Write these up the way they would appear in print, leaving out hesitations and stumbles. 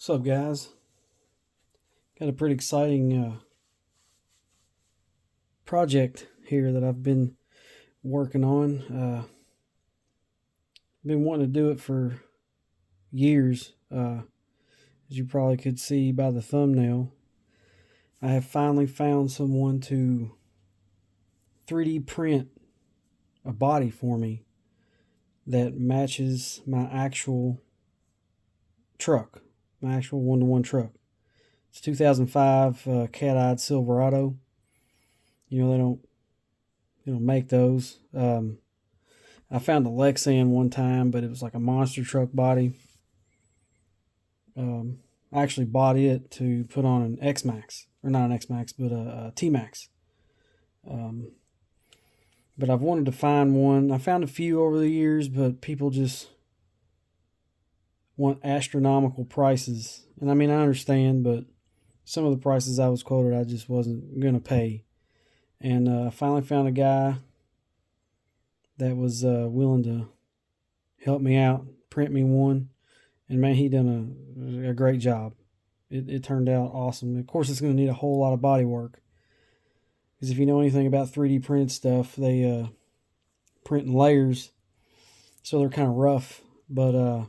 What's up, guys? Got a pretty exciting project here that I've been working on. Been wanting to do it for years. As you probably could see by the thumbnail, I have finally found someone to 3D print a body for me that matches my actual truck, my actual one-to-one truck. It's 2005 cat-eyed Silverado. You know, they don't make those. I found a Lexan one time, but it was like a monster truck body. I actually bought it to put on an X-Max, or not an X-Max, but a T-Max. But I've wanted to find one. I found a few over the years, but people just want astronomical prices. And I mean, I understand, but some of the prices I was quoted, I just wasn't going to pay. And I finally found a guy that was willing to help me out, print me one. And man, he done a great job. It turned out awesome. Of course, it's going to need a whole lot of body work. Because if you know anything about 3D printed stuff, they print in layers. So they're kind of rough. But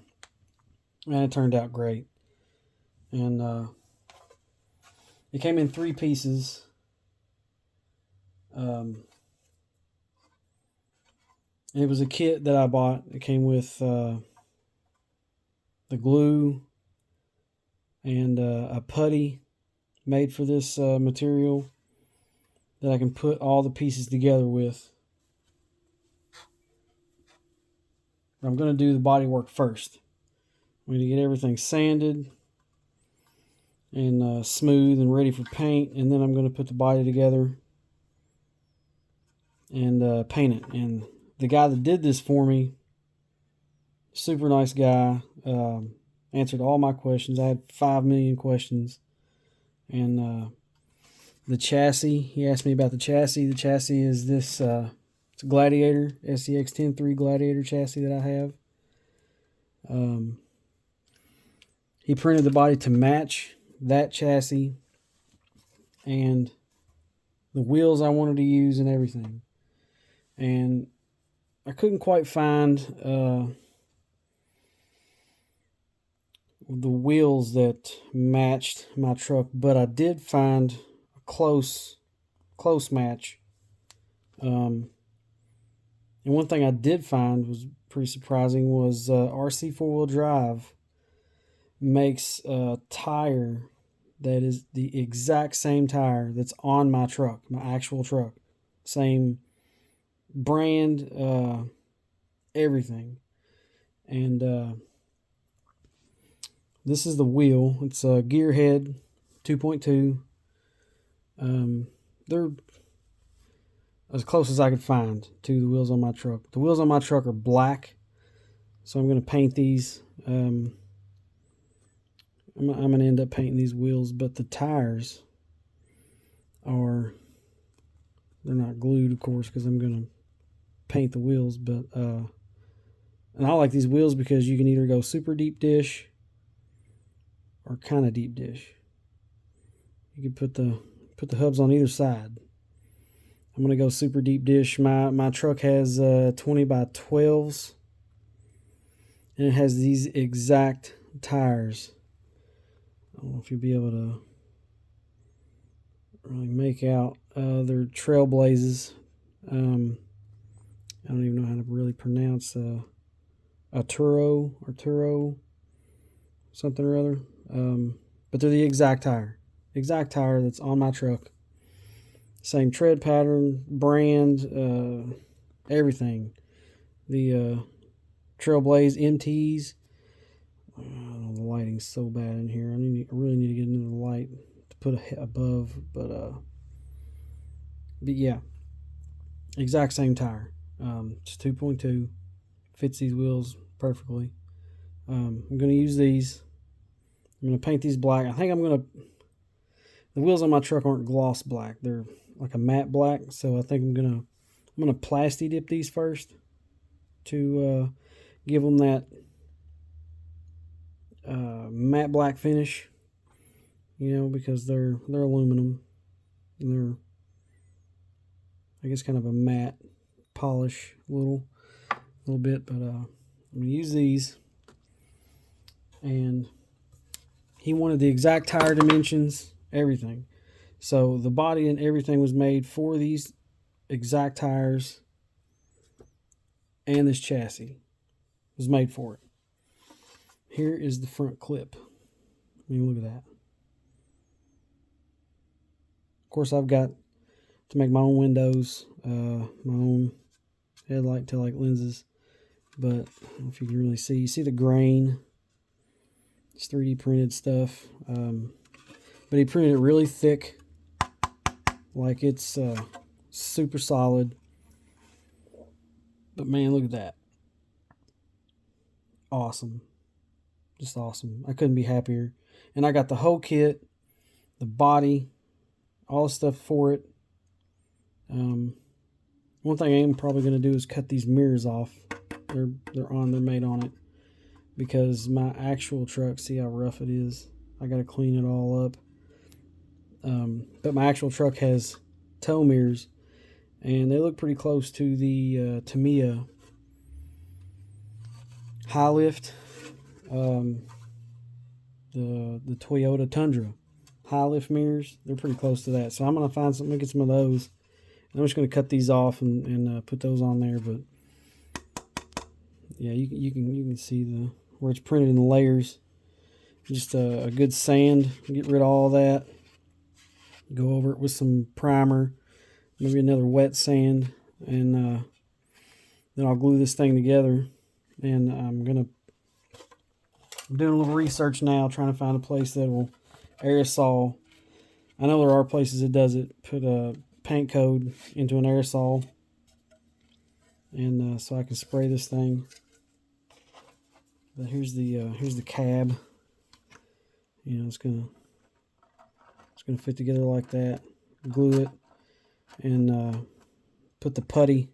man, it turned out great. And it came in 3 pieces. It was a kit that I bought. It came with the glue and a putty made for this material that I can put all the pieces together with. I'm going to do the body work first. I'm going to get everything sanded and smooth and ready for paint, and then I'm going to put the body together and paint it. And the guy that did this for me, super nice guy, answered all my questions. I had 5 million questions. And the chassis, he asked me about the chassis. The chassis is this, it's a Gladiator, SCX10iii Gladiator chassis that I have. He printed the body to match that chassis and the wheels I wanted to use and everything. And I couldn't quite find the wheels that matched my truck, but I did find a close match. And one thing I did find was pretty surprising was RC 4-wheel drive makes a tire that is the exact same tire that's on my truck, my actual truck. Same brand, everything. And this is the wheel. It's a Gearhead 2.2. They're as close as I could find to the wheels on my truck. The wheels on my truck are black, so I'm going to paint these. I'm going to end up painting these wheels, but the tires are, they're not glued, of course, because I'm going to paint the wheels. But and I like these wheels because you can either go super deep dish or kind of deep dish. You can put the hubs on either side. I'm going to go super deep dish. My truck has 20 by 12s, and it has these exact tires. I don't know if you'll be able to really make out. They're Trailblazers. I don't even know how to really pronounce Arturo, something or other. But they're the exact tire that's on my truck. Same tread pattern, brand, everything. The Trailblaze MTs. Oh, the lighting's so bad in here. I really need to get into the light to put above, but yeah, exact same tire. It's 2.2, fits these wheels perfectly. I'm going to use these. I'm going to paint these black. I think the wheels on my truck aren't gloss black. They're like a matte black. So I think I'm going to plasti dip these first to give them that matte black finish, you know, because they're aluminum and they're, I guess, kind of a matte polish a little bit. But I'm gonna use these, and he wanted the exact tire dimensions, everything. So the body and everything was made for these exact tires, and this chassis was made for it. Here is the front clip. I mean, look at that. Of course, I've got to make my own windows, my own headlight tail light lenses. But I don't know if you can really see. You see the grain. It's 3D printed stuff. But he printed it really thick, like it's super solid. But man, look at that. Awesome. Just awesome. I couldn't be happier. And I got the whole kit, the body, all the stuff for it. One thing I'm probably going to do is cut these mirrors off. They're made on it, because my actual truck, see how rough it is. I got to clean it all up. But my actual truck has tow mirrors, and they look pretty close to the Tamiya high lift, the Toyota Tundra high lift mirrors. They're pretty close to that, so I'm gonna find something to get some of those. And I'm just gonna cut these off and put those on there. But yeah, you can see where it's printed in layers. Just a good sand, get rid of all that. Go over it with some primer, maybe another wet sand, and then I'll glue this thing together. And I'm doing a little research now, trying to find a place that will aerosol. I know there are places that does it. Put a paint code into an aerosol, and so I can spray this thing. But here's the cab. You know, it's gonna fit together like that. Glue it, and put that putty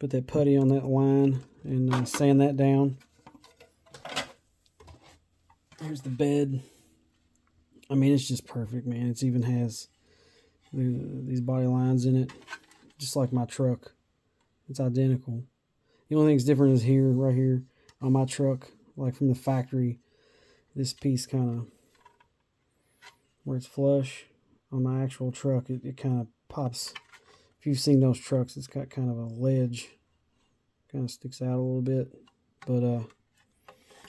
on that line, and sand that down. Here's the bed. I mean, it's just perfect, man. It even has these body lines in it, just like my truck. It's identical. The only thing that's different is right here on my truck, like from the factory, this piece kind of, where it's flush. On my actual truck, it kind of pops. If you've seen those trucks, it's got kind of a ledge, kind of sticks out a little bit. But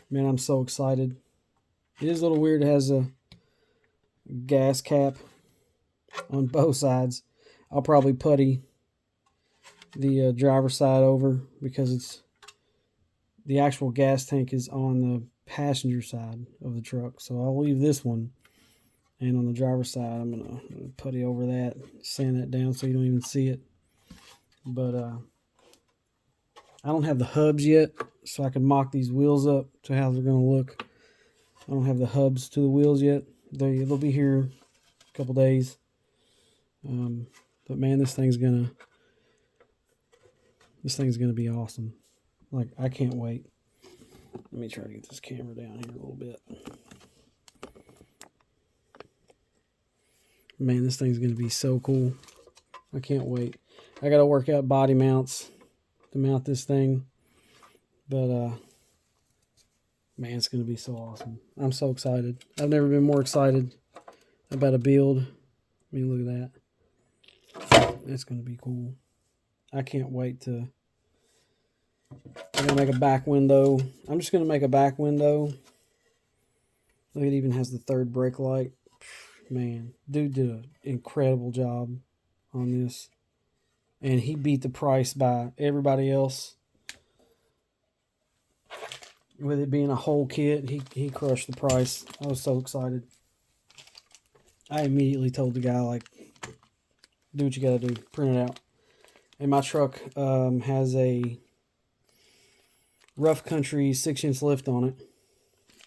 man, I'm so excited. It is a little weird. It has a gas cap on both sides. I'll probably putty the driver's side over, because the actual gas tank is on the passenger side of the truck. So I'll leave this one, and on the driver's side, I'm gonna putty over that, sand that down so you don't even see it. But I don't have the hubs yet, so I can mock these wheels up to how they're gonna look. I don't have the hubs to the wheels yet. They'll be here a couple days. But man, this thing's gonna be awesome. Like, I can't wait. Let me try to get this camera down here a little bit. Man, this thing's gonna be so cool. I can't wait. I gotta work out body mounts to mount this thing. But man, it's going to be so awesome. I'm so excited. I've never been more excited about a build. I mean, look at that. It's going to be cool. I can't wait to... I'm going to make a back window. I'm just going to make a back window. Look, it even has the third brake light. Man, dude did an incredible job on this. And he beat the price by everybody else. With it being a whole kit, he crushed the price. I was so excited. I immediately told the guy, like, do what you gotta do, print it out. And my truck has a rough country 6-inch lift on it,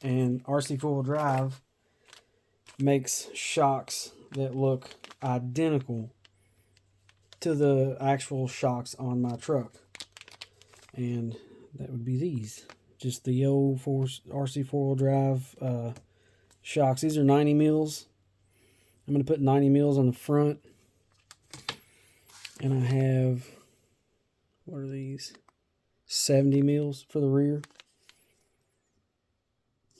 and RC 4-wheel drive makes shocks that look identical to the actual shocks on my truck, and that would be these. just the old RC four-wheel drive shocks. These are 90 mils. I'm going to put 90 mils on the front. And I have, what are these? 70 mils for the rear.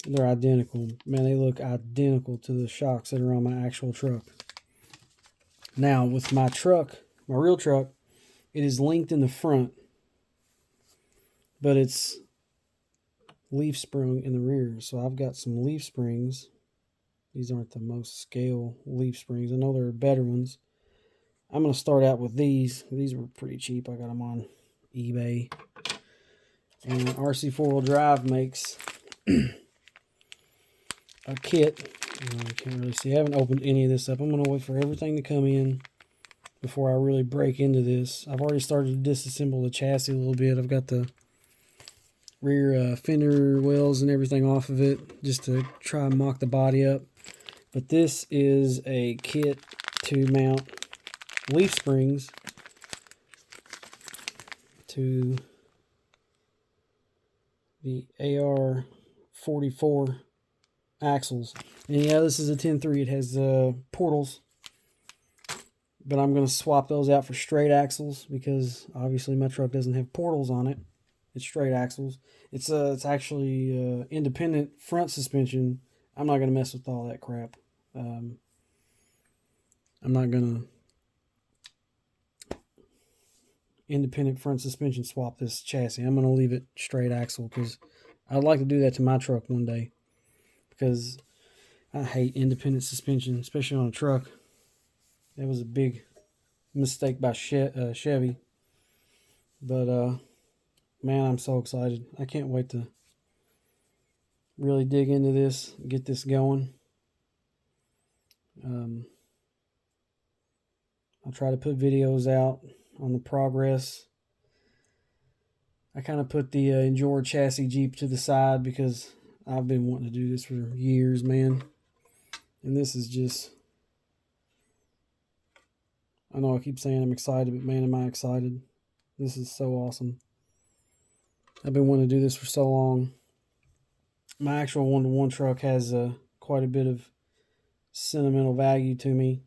They're identical. Man, they look identical to the shocks that are on my actual truck. Now, with my truck, my real truck, it is linked in the front, but it's leaf sprung in the rear. So I've got some leaf springs. These aren't the most scale leaf springs. I know there are better ones. I'm going to start out with these. These were pretty cheap. I got them on eBay. And RC four-wheel drive makes a kit. I can't really see. I haven't opened any of this up. I'm going to wait for everything to come in before I really break into this. I've already started to disassemble the chassis a little bit. I've got the rear fender wells and everything off of it just to try and mock the body up. But this is a kit to mount leaf springs to the AR-44 axles. And yeah, this is a 10.3. It has portals, but I'm going to swap those out for straight axles because obviously my truck doesn't have portals on it. It's straight axles. It's actually independent front suspension. I'm not going to mess with all that crap. I'm not going to independent front suspension swap this chassis. I'm going to leave it straight axle because I'd like to do that to my truck one day, because I hate independent suspension, especially on a truck. That was a big mistake by Chevy. But man, I'm so excited. I can't wait to really dig into this, get this going. I'll try to put videos out on the progress. I kind of put the Endure chassis Jeep to the side because I've been wanting to do this for years, man. And this is just, I know I keep saying I'm excited, but man, am I excited. This is so awesome. I've been wanting to do this for so long. My actual one-to-one truck has quite a bit of sentimental value to me.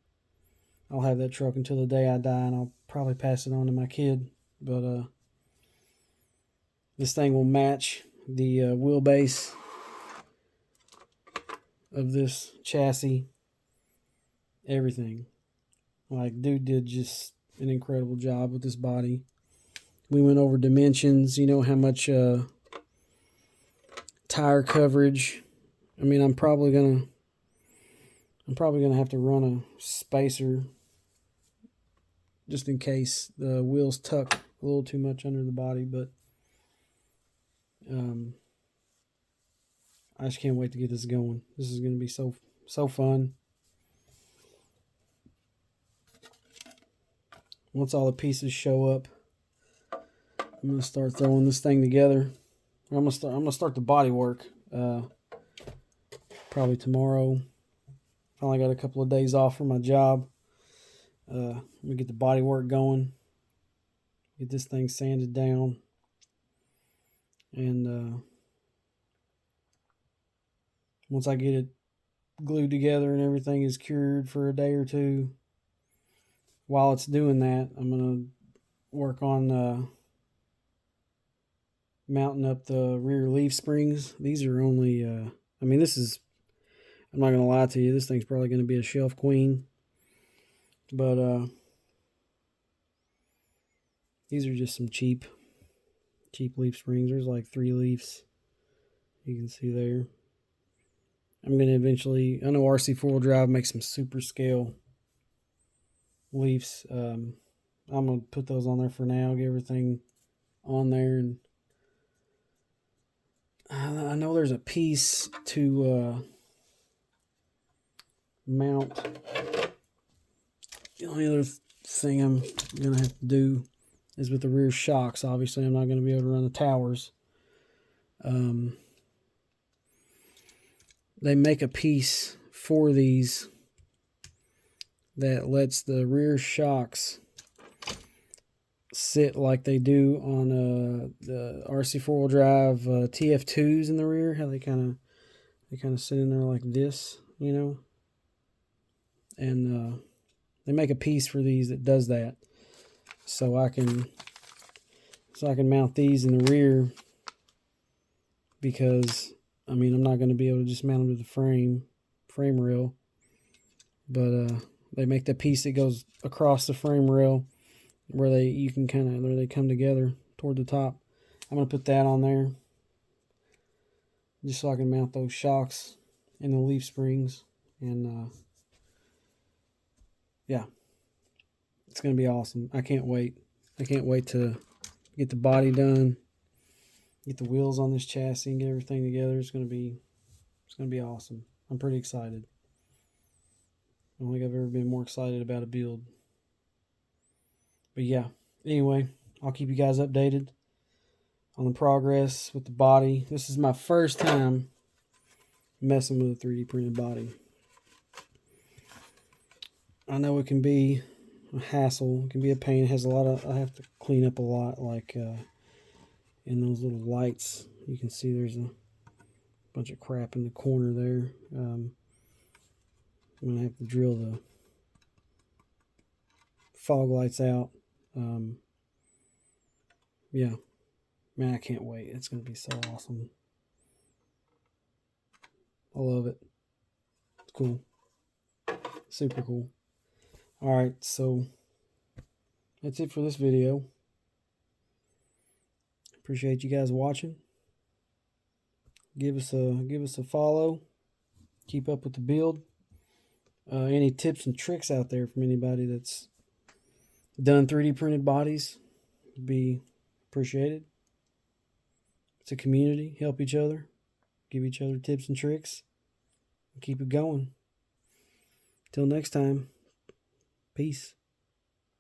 I'll have that truck until the day I die, and I'll probably pass it on to my kid. But this thing will match the wheelbase of this chassis. Everything. Like, dude did just an incredible job with this body. We went over dimensions, you know, how much tire coverage. I mean, I'm probably gonna have to run a spacer just in case the wheels tuck a little too much under the body, but I just can't wait to get this going. This is gonna be so fun. Once all the pieces show up, I'm gonna start throwing this thing together. I'm gonna start the body work probably tomorrow. I only got a couple of days off from my job. Let me get the body work going. Get this thing sanded down. And once I get it glued together and everything is cured for a day or two, while it's doing that, I'm going to work on mounting up the rear leaf springs. These are only, I mean, this is, I'm not going to lie to you, this thing's probably going to be a shelf queen. But these are just some cheap leaf springs. There's like 3 leaves. You can see there. I'm going to eventually, I know RC four-wheel drive makes some super scale leaves. I'm going to put those on there for now, get everything on there. And I know there's a piece to mount. The only other thing I'm going to have to do is with the rear shocks. Obviously, I'm not going to be able to run the towers. They make a piece for these that lets the rear shocks sit like they do on the RC 4-wheel drive TF2s in the rear. How they kind of sit in there like this, you know. And they make a piece for these that does that, so I can mount these in the rear, because I mean I'm not going to be able to just mount them to the frame rail, but they make the piece that goes across the frame rail where they come together toward the top. I'm going to put that on there just so I can mount those shocks and the leaf springs, and yeah, it's going to be awesome. I can't wait. I can't wait to get the body done, get the wheels on this chassis, and get everything together. It's going to be awesome. I'm pretty excited. I don't think I've ever been more excited about a build. But yeah, anyway, I'll keep you guys updated on the progress with the body. This is my first time messing with a 3D printed body. I know it can be a hassle. It can be a pain. It has a lot of, I have to clean up a lot, like in those little lights. You can see there's a bunch of crap in the corner there. I'm going to have to drill the fog lights out. Yeah, man, I can't wait. It's going to be so awesome. I love it. It's cool. Super cool. All right, so that's it for this video. Appreciate you guys watching. Give us a follow. Keep up with the build. Any tips and tricks out there from anybody that's done 3D printed bodies would be appreciated. It's a community. Help each other. Give each other tips and tricks. And keep it going. Till next time. Peace.